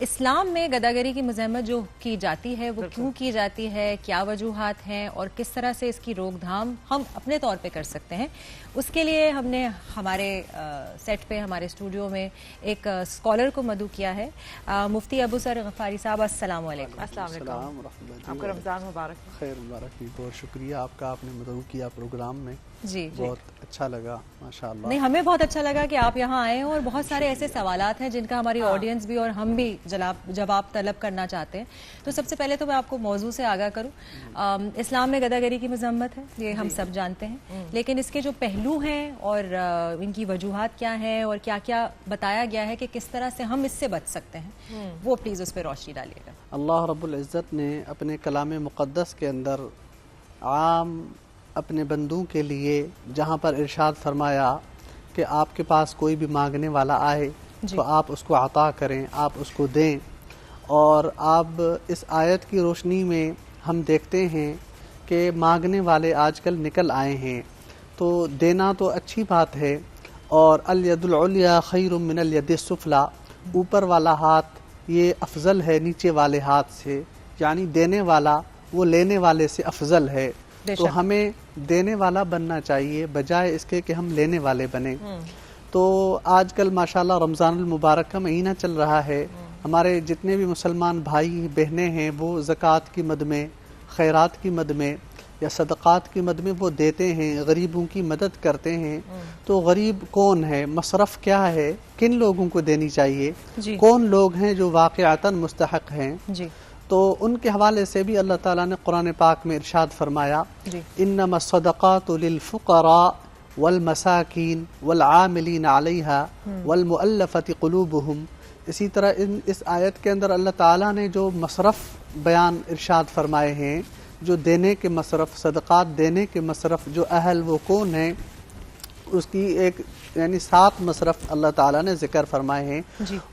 اسلام میں گداگری کی مذمت جو کی جاتی ہے وہ کیوں کی جاتی ہے، کیا وجوہات ہیں اور کس طرح سے اس کی روک تھام ہم اپنے طور پہ کر سکتے ہیں، اس کے لیے ہم نے ہمارے سیٹ پہ ہمارے اسٹوڈیو میں ایک اسکالر کو مدعو کیا ہے۔ مفتی ابو ذر غفاری صاحب، السلام علیکم۔ السلام علیکم، آپ کا رمضان مبارک۔ خیر مبارک، بہت شکریہ آپ کا، آپ نے مدعو کیا پروگرام میں، جی بہت اچھا لگا ماشاءاللہ۔ نہیں، ہمیں بہت اچھا لگا کہ آپ یہاں آئے ہیں اور بہت سارے ایسے سوالات ہیں جن کا ہماری آڈینس بھی اور ہم بھی جواب طلب کرنا چاہتے ہیں۔ تو سب سے پہلے تو میں آپ کو موضوع سے آگاہ کروں۔ اسلام میں گداگری کی مذمت ہے، یہ ہم سب جانتے ہیں، لیکن اس کے جو پہلو ہیں اور ان کی وجوہات کیا ہیں اور کیا کیا بتایا گیا ہے کہ کس طرح سے ہم اس سے بچ سکتے ہیں، وہ پلیز اس پہ روشنی ڈالیے گا۔ اللہ رب العزت نے اپنے کلام مقدس کے اندر عام اپنے بندوں کے لیے جہاں پر ارشاد فرمایا کہ آپ کے پاس کوئی بھی مانگنے والا آئے تو آپ اس کو عطا کریں، آپ اس کو دیں۔ اور اب اس آیت کی روشنی میں ہم دیکھتے ہیں کہ مانگنے والے آج کل نکل آئے ہیں، تو دینا تو اچھی بات ہے، اور الید العلیٰ خیر من الید السفلیٰ، اوپر والا ہاتھ یہ افضل ہے نیچے والے ہاتھ سے، یعنی دینے والا وہ لینے والے سے افضل ہے۔ تو ہمیں دینے والا بننا چاہیے بجائے اس کے کہ ہم لینے والے بنیں۔ تو آج کل ماشاءاللہ رمضان المبارک کا مہینہ چل رہا ہے، ہمارے جتنے بھی مسلمان بھائی بہنیں ہیں وہ زکوٰۃ کی مد میں، خیرات کی مد میں یا صدقات کی مد میں وہ دیتے ہیں، غریبوں کی مدد کرتے ہیں۔ تو غریب کون ہے، مصرف کیا ہے، کن لوگوں کو دینی چاہیے، کون لوگ ہیں جو واقعتاً مستحق ہیں، تو ان کے حوالے سے بھی اللہ تعالیٰ نے قرآن پاک میں ارشاد فرمایا انما الصدقات للفقراء والمساکین والعاملین علیہا والمؤلفۃ قلوبہم۔ اسی طرح اس آیت کے اندر اللہ تعالیٰ نے جو مصرف بیان ارشاد فرمائے ہیں، جو دینے کے مصرف، صدقات دینے کے مصرف، جو اہل وہ کون ہیں، اس کی ایک یعنی 7 مصرف اللہ تعالیٰ نے ذکر فرمائے ہیں۔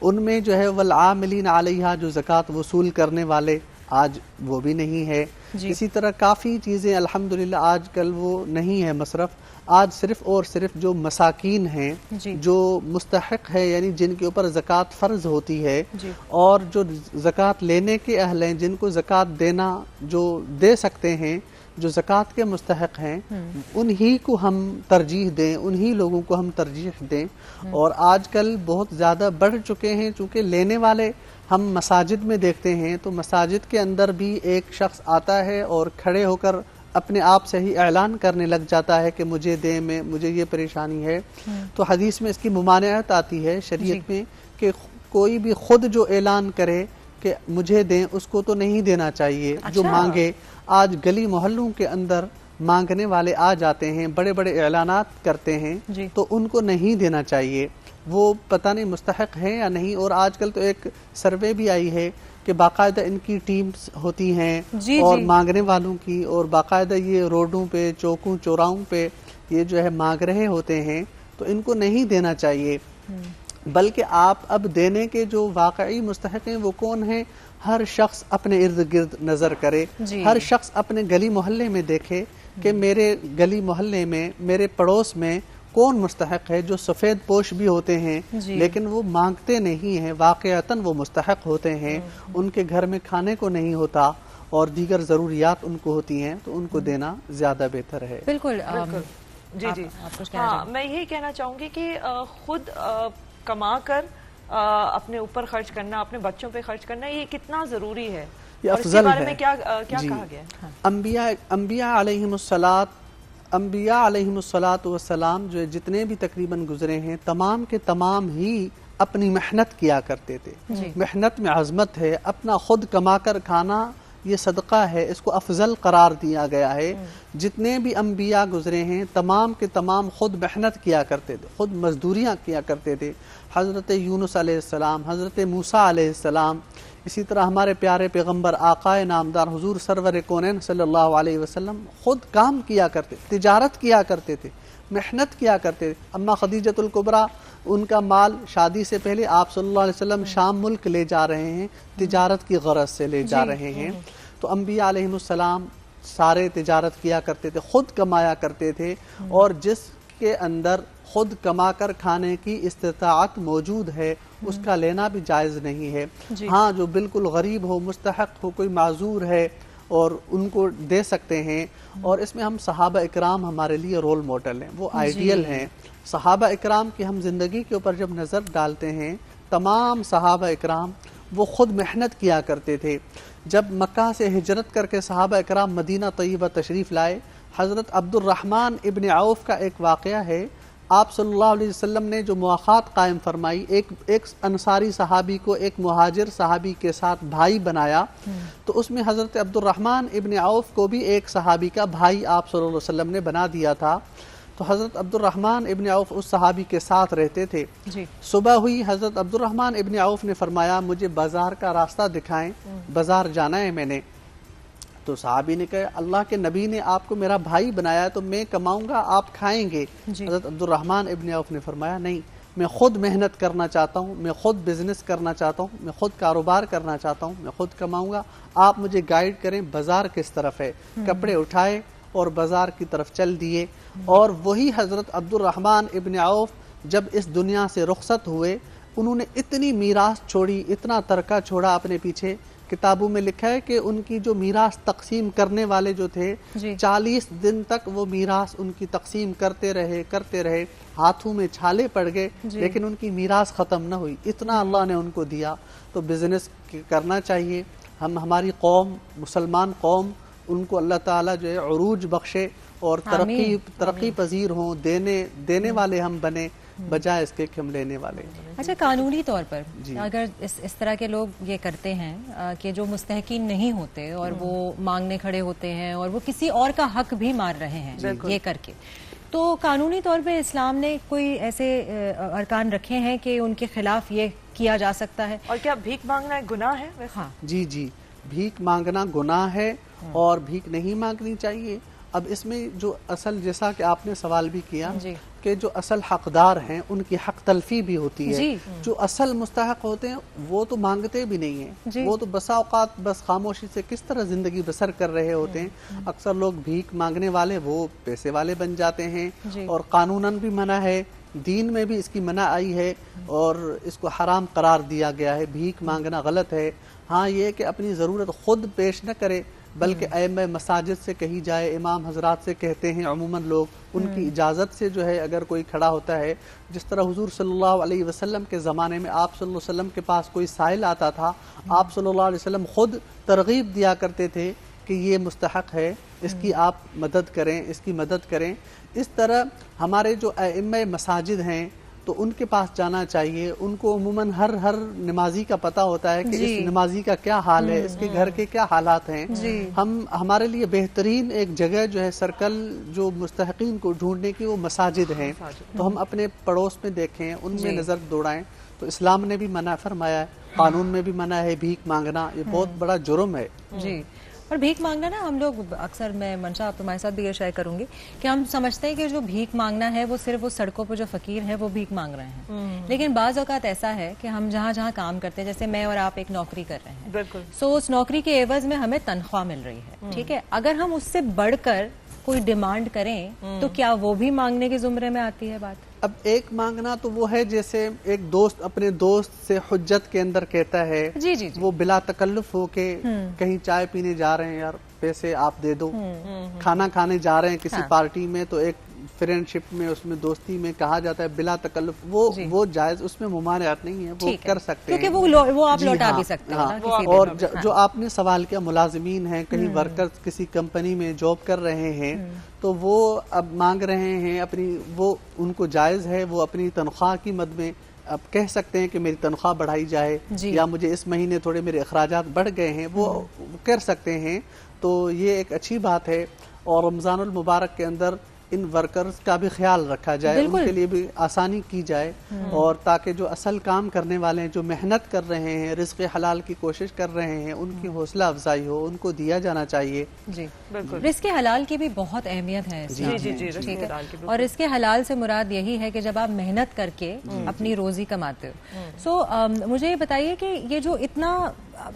ان میں جو ہے والعاملین علیہا، جو زکوٰۃ وصول کرنے والے، آج وہ بھی نہیں ہے۔ اسی طرح کافی چیزیں الحمدللہ آج کل وہ نہیں ہے مصرف، آج صرف اور صرف جو مساکین ہیں، جو مستحق ہے، یعنی جن کے اوپر زکوٰۃ فرض ہوتی ہے، اور جو زکوٰۃ لینے کے اہل ہیں، جن کو زکوٰۃ دینا جو دے سکتے ہیں، جو زکوٰۃ کے مستحق ہیں، انہی کو ہم ترجیح دیں، انہی لوگوں کو ہم ترجیح دیں۔ اور آج کل بہت زیادہ بڑھ چکے ہیں، چونکہ لینے والے ہم مساجد میں دیکھتے ہیں، تو مساجد کے اندر بھی ایک شخص آتا ہے اور کھڑے ہو کر اپنے آپ سے ہی اعلان کرنے لگ جاتا ہے کہ مجھے دیں، مجھے یہ پریشانی ہے۔ تو حدیث میں اس کی ممانعت آتی ہے شریعت میں کہ کوئی بھی خود جو اعلان کرے کہ مجھے دیں، اس کو تو نہیں دینا چاہیے۔ جو مانگے، آج گلی محلوں کے اندر مانگنے والے آ جاتے ہیں، بڑے بڑے اعلانات کرتے ہیں، تو ان کو نہیں دینا چاہیے، وہ پتہ نہیں مستحق ہیں یا نہیں۔ اور آج کل تو ایک سروے بھی آئی ہے کہ باقاعدہ ان کی ٹیمز ہوتی ہیں اور مانگنے والوں کی، اور باقاعدہ یہ روڈوں پہ، چوکوں چوراہوں پہ یہ جو ہے مانگ رہے ہوتے ہیں، تو ان کو نہیں دینا چاہیے، بلکہ آپ اب دینے کے جو واقعی مستحق ہیں وہ کون ہیں، ہر شخص اپنے ارد گرد نظر کرے، ہر شخص اپنے گلی محلے میں دیکھے کہ میرے گلی محلے میں، میرے پڑوس میں کون مستحق ہے، جو سفید پوش بھی ہوتے ہیں لیکن وہ مانگتے نہیں ہیں، واقعتاً وہ مستحق ہوتے ہیں، ان کے گھر میں کھانے کو نہیں ہوتا اور دیگر ضروریات ان کو ہوتی ہیں، تو ان کو دینا زیادہ بہتر ہے۔ بالکل جی میں یہی کہنا چاہوں گی کہ خود کما کر اپنے اوپر خرچ کرنا، اپنے بچوں پہ خرچ کرنا، یہ کتنا ضروری ہے، یہ اور اس کے بارے میں کیا کہا گیا ہے؟ انبیاء علیہم الصلاۃ جو جتنے بھی تقریباً گزرے ہیں، تمام کے تمام ہی اپنی محنت کیا کرتے تھے۔ محنت میں عظمت ہے، اپنا خود کما کر کھانا یہ صدقہ ہے، اس کو افضل قرار دیا گیا ہے۔ جتنے بھی انبیاء گزرے ہیں تمام کے تمام خود محنت کیا کرتے تھے، خود مزدوریاں کیا کرتے تھے۔ حضرت یونس علیہ السلام، حضرت موسیٰ علیہ السلام، اسی طرح ہمارے پیارے پیغمبر آقائے نامدار حضور سرور کونین صلی اللہ علیہ وسلم خود کام کیا کرتے، تجارت کیا کرتے تھے، محنت کیا کرتے تھے۔ اما خدیجۃ الکبریٰ، ان کا مال شادی سے پہلے آپ صلی اللہ علیہ وسلم شام ملک لے جا رہے ہیں، تجارت کی غرض سے لے جا رہے ہیں۔ تو انبیاء علیہم السلام سارے تجارت کیا کرتے تھے، خود کمایا کرتے تھے، اور جس کے اندر خود کما کر کھانے کی استطاعت موجود ہے اس کا لینا بھی جائز نہیں ہے. ہاں جو بالکل غریب ہو، مستحق ہو، کوئی معذور ہے اور ان کو دے سکتے ہیں. اور اس میں ہم صحابہ اکرام ہمارے لیے رول ماڈل ہیں، وہ آئیڈیل ہیں. صحابہ اکرام کی ہم زندگی کے اوپر جب نظر ڈالتے ہیں، تمام صحابہ اکرام وہ خود محنت کیا کرتے تھے. جب مکہ سے ہجرت کر کے صحابہ اکرام مدینہ طیبہ تشریف لائے، حضرت عبد الرحمن ابن عوف کا ایک واقعہ ہے. آپ صلی اللہ علیہ وسلم نے جو مواخات قائم فرمائی، ایک انصاری صحابی کو ایک مہاجر صحابی کے ساتھ بھائی بنایا، تو اس میں حضرت عبد الرحمن ابن عوف کو بھی ایک صحابی کا بھائی آپ صلی اللہ علیہ وسلم نے بنا دیا تھا. تو حضرت عبد الرحمن ابن عوف اس صحابی کے ساتھ رہتے تھے. صبح ہوئی، حضرت عبد الرحمن ابن عوف نے فرمایا مجھے بازار کا راستہ دکھائیں، بازار جانا ہے میں نے. تو صحابی نے کہا اللہ کے نبی نے آپ کو میرا بھائی بنایا تو میں کماؤں گا، آپ کھائیں گے. حضرت عبد الرحمن ابن عوف نے فرمایا نہیں، میں خود محنت کرنا چاہتا ہوں، میں خود بزنس کرنا چاہتا ہوں، میں خود کاروبار کرنا چاہتا ہوں، میں خود کماؤں گا، آپ مجھے گائیڈ کریں بازار کس طرف ہے. کپڑے اٹھائے اور بازار کی طرف چل دیے. اور وہی حضرت عبد الرحمن ابن عوف جب اس دنیا سے رخصت ہوئے، انہوں نے اتنی میراث چھوڑی، اتنا ترکہ چھوڑا اپنے پیچھے. کتابوں میں لکھا ہے کہ ان کی جو میراث تقسیم کرنے والے جو تھے 40 دن تک وہ میراث ان کی تقسیم کرتے رہے، ہاتھوں میں چھالے پڑ گئے لیکن ان کی میراث ختم نہ ہوئی. اتنا اللہ نے ان کو دیا. تو بزنس کرنا چاہیے. ہماری قوم، مسلمان قوم، ان کو اللہ تعالیٰ جو ہے عروج بخشے اور ترقی پذیر ہوں، دینے والے ہم بنے بجائے اس کے کہ ہم لینے والے. اچھا، قانونی طور پر اگر اس طرح کے لوگ یہ کرتے ہیں کہ جو مستحقین نہیں ہوتے اور وہ مانگنے کھڑے ہوتے ہیں اور وہ کسی اور کا حق بھی مار رہے ہیں یہ کر کے، تو قانونی طور پہ اسلام نے کوئی ایسے ارکان رکھے ہیں کہ ان کے خلاف یہ کیا جا سکتا ہے؟ اور کیا بھیک مانگنا گناہ ہے؟ ہاں جی، بھیک مانگنا گناہ ہے اور بھیک نہیں مانگنی چاہیے. اب اس میں جو اصل، جیسا کہ آپ نے سوال بھی کیا کہ جو اصل حقدار ہیں ان کی حق تلفی بھی ہوتی ہے. جو اصل مستحق ہوتے ہیں وہ تو مانگتے بھی نہیں ہیں، وہ تو بسا اوقات بس خاموشی سے کس طرح زندگی بسر کر رہے ہوتے ہیں. اکثر لوگ بھیک مانگنے والے وہ پیسے والے بن جاتے ہیں. اور قانوناً بھی منع ہے، دین میں بھی اس کی منع آئی ہے اور اس کو حرام قرار دیا گیا ہے. بھیک مانگنا غلط ہے. ہاں یہ کہ اپنی ضرورت خود پیش نہ کرے بلکہ ائمہ مساجد سے کہی جائے، امام حضرات سے کہتے ہیں عموماً لوگ، ان کی اجازت سے جو ہے اگر کوئی کھڑا ہوتا ہے. جس طرح حضور صلی اللہ علیہ وسلم کے زمانے میں آپ صلی اللہ علیہ وسلم کے پاس کوئی سائل آتا تھا، آپ صلی اللہ علیہ وسلم خود ترغیب دیا کرتے تھے کہ یہ مستحق ہے، اس کی آپ مدد کریں، اس کی مدد کریں. اس طرح ہمارے جو ائمہ مساجد ہیں تو ان کے پاس جانا چاہیے. ان کو عموماً ہر نمازی کا پتہ ہوتا ہے کہ اس نمازی کا کیا حال ہے، اس کے گھر کے کیا حالات ہیں. ہمارے لیے بہترین ایک جگہ جو ہے سرکل جو مستحقین کو ڈھونڈنے کی وہ مساجد ہیں. تو ہم اپنے پڑوس میں دیکھیں، ان میں نظر دوڑائیں. تو اسلام نے بھی منع فرمایا ہے، قانون میں بھی منع ہے بھیک مانگنا. یہ بہت بڑا جرم ہے. اور بھیک مانگنا نا، ہم لوگ اکثر، میں منشا آپ تمہارے ساتھ بھی یہ شیئر کروں گی کہ ہم سمجھتے ہیں کہ جو بھیک مانگنا ہے وہ صرف وہ سڑکوں پہ جو فقیر ہے وہ بھیک مانگ رہے ہیں. لیکن بعض اوقات ایسا ہے کہ ہم جہاں کام کرتے ہیں، جیسے میں اور آپ ایک نوکری کر رہے ہیں، بالکل، سو اس نوکری کے عوض میں ہمیں تنخواہ مل رہی ہے، ٹھیک ہے. اگر ہم اس سے بڑھ کر کوئی ڈیمانڈ کریں تو کیا وہ بھی مانگنے کے زمرے میں آتی ہے بات؟ اب ایک مانگنا تو وہ ہے جیسے ایک دوست اپنے دوست سے حجت کے اندر کہتا ہے، وہ بلا تکلف ہو کے کہیں چائے پینے جا رہے ہیں، یار پیسے آپ دے دو. کھانا کھانے جا رہے ہیں کسی پارٹی میں تو ایک فرینڈ شپ میں، اس میں دوستی میں کہا جاتا ہے بلا تکلف، وہ جائز، اس میں ممانعت نہیں ہے، وہ کر سکتے ہیں کیونکہ وہ آپ لوٹا بھی سکتے ہیں. اور جو آپ نے سوال کیا، ملازمین ہیں، کہیں ورکرز کسی کمپنی میں جاب کر رہے ہیں تو وہ اب مانگ رہے ہیں اپنی، وہ ان کو جائز ہے، وہ اپنی تنخواہ کی مد میں اب کہہ سکتے ہیں کہ میری تنخواہ بڑھائی جائے یا مجھے اس مہینے تھوڑے میرے اخراجات بڑھ گئے ہیں، وہ کر سکتے ہیں. تو یہ ایک اچھی بات ہے. اور رمضان المبارک کے اندر ان ورکرز کا بھی خیال رکھا جائے، ان کے لیے بھی آسانی کی جائے، اور تاکہ جو اصل کام کرنے والے ہیں، جو محنت کر رہے ہیں، رزق حلال کی کوشش کر رہے ہیں، ان کی حوصلہ افزائی ہو، ان کو دیا جانا چاہیے. جی بالکل. رزق حلال کی بھی بہت اہمیت ہے. اور رزق حلال سے مراد یہی ہے کہ جب آپ محنت کر کے اپنی روزی کماتے ہو. سو مجھے یہ بتائیے کہ یہ جو اتنا